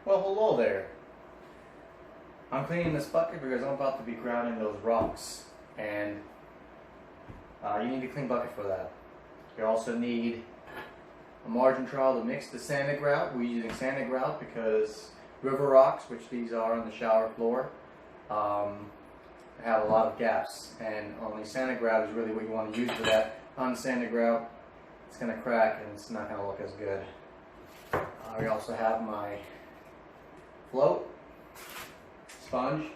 Well, hello there. I'm cleaning this bucket because I'm about to be grouting those rocks, and you need a clean bucket for that. You also need a margin trowel to mix the sanded grout. We're using sanded grout because river rocks, which these are on the shower floor, have a lot of gaps, and only sanded grout is really what you want to use for that. Unsanded grout, it's going to crack and it's not going to look as good. We also have my float, sponge,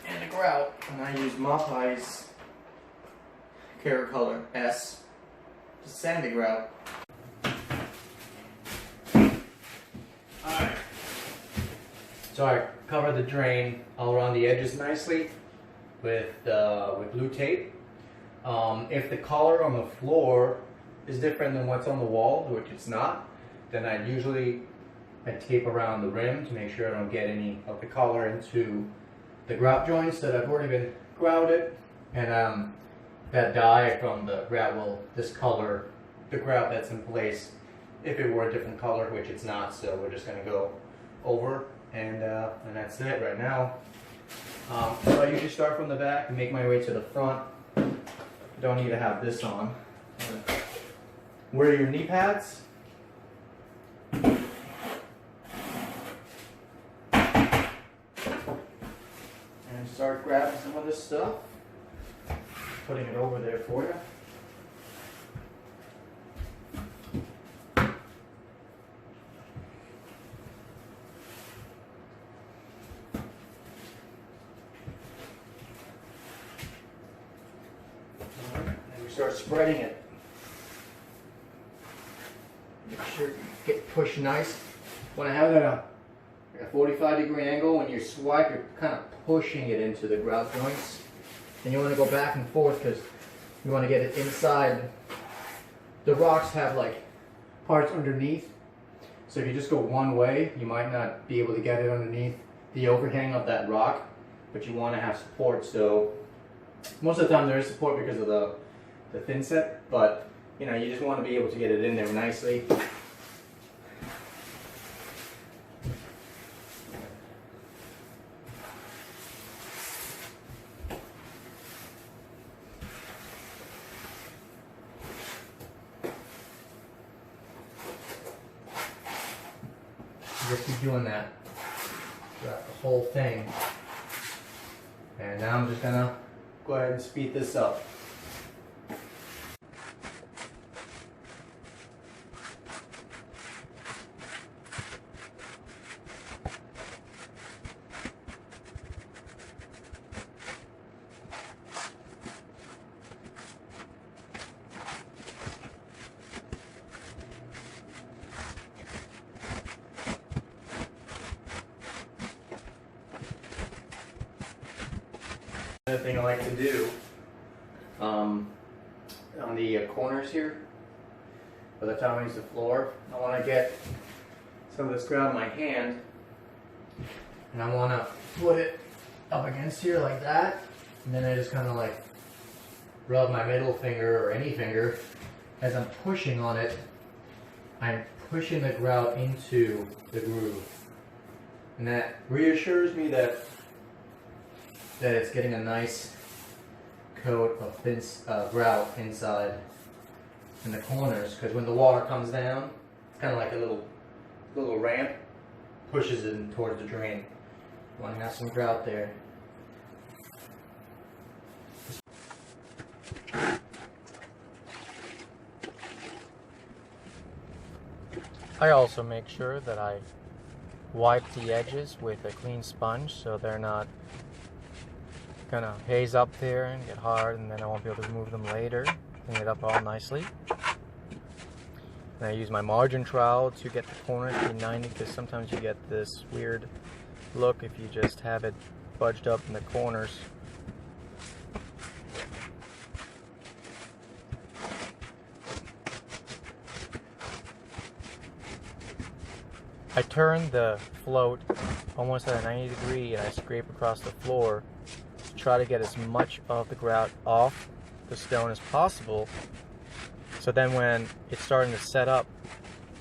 and a grout, and I use Mopai's Care Color S to sand the grout. Alright, so I covered the drain all around the edges nicely with blue tape. If the color on the floor is different than what's on the wall, which it's not, then I tape around the rim to make sure I don't get any of the color into the grout joints that have already been grouted, and that dye from the grout will discolor the grout that's in place if it were a different color, which it's not. So we're just going to go over, and that's it right now. So I usually start from the back and make my way to the front. Don't need to have this on. Wear your knee pads. And start grabbing some of this stuff, putting it over there for you. And we start spreading it. Make sure you get pushed nice. When I have it at a 45-degree angle, when you swipe, you're kind of pushing it into the grout joints. And you want to go back and forth because you want to get it inside. The rocks have like parts underneath. So if you just go one way, you might not be able to get it underneath the overhang of that rock. But you want to have support. So most of the time there is support because of the thin set. But you know, you just want to be able to get it in there nicely. Just keep doing that throughout the whole thing. And now I'm just gonna go ahead and speed this up. Another thing I like to do on the corners here, by the time I use the floor, I want to get some of this grout in my hand, and I want to put it up against here like that, and then I just kind of like rub my middle finger or any finger. As I'm pushing on it, I'm pushing the grout into the groove, and that reassures me that it's getting a nice coat of thin grout inside in the corners, because when the water comes down, it's kind of like a little ramp, pushes it towards the drain. You want to have some grout there. I also make sure that I wipe the edges with a clean sponge so they're not gonna haze up there and get hard, and then I won't be able to remove them later. Clean it up all nicely. And I use my margin trowel to get the corners to be 90, because sometimes you get this weird look if you just have it budged up in the corners. I turn the float almost at a 90 degree and I scrape across the floor to try to get as much of the grout off the stone as possible. So then when it's starting to set up,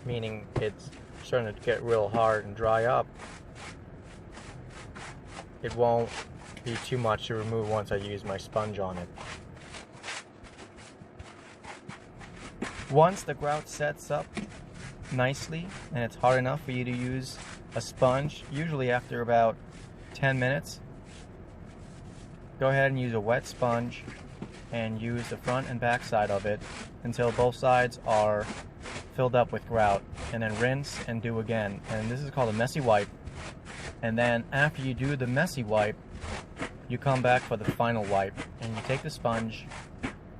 meaning it's starting to get real hard and dry up, it won't be too much to remove once I use my sponge on it. Once the grout sets up nicely and it's hard enough for you to use a sponge, usually after about 10 minutes, go ahead and use a wet sponge and use the front and back side of it until both sides are filled up with grout, and then rinse and do again. And this is called a messy wipe. And then after you do the messy wipe, you come back for the final wipe, and you take the sponge,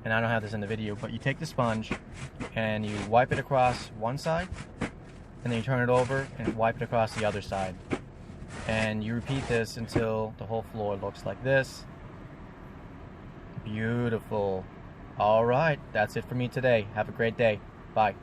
and I don't have this in the video, but you take the sponge and you wipe it across one side, and then you turn it over and wipe it across the other side. And you repeat this until the whole floor looks like this. Beautiful. Alright, that's it for me today. Have a great day. Bye.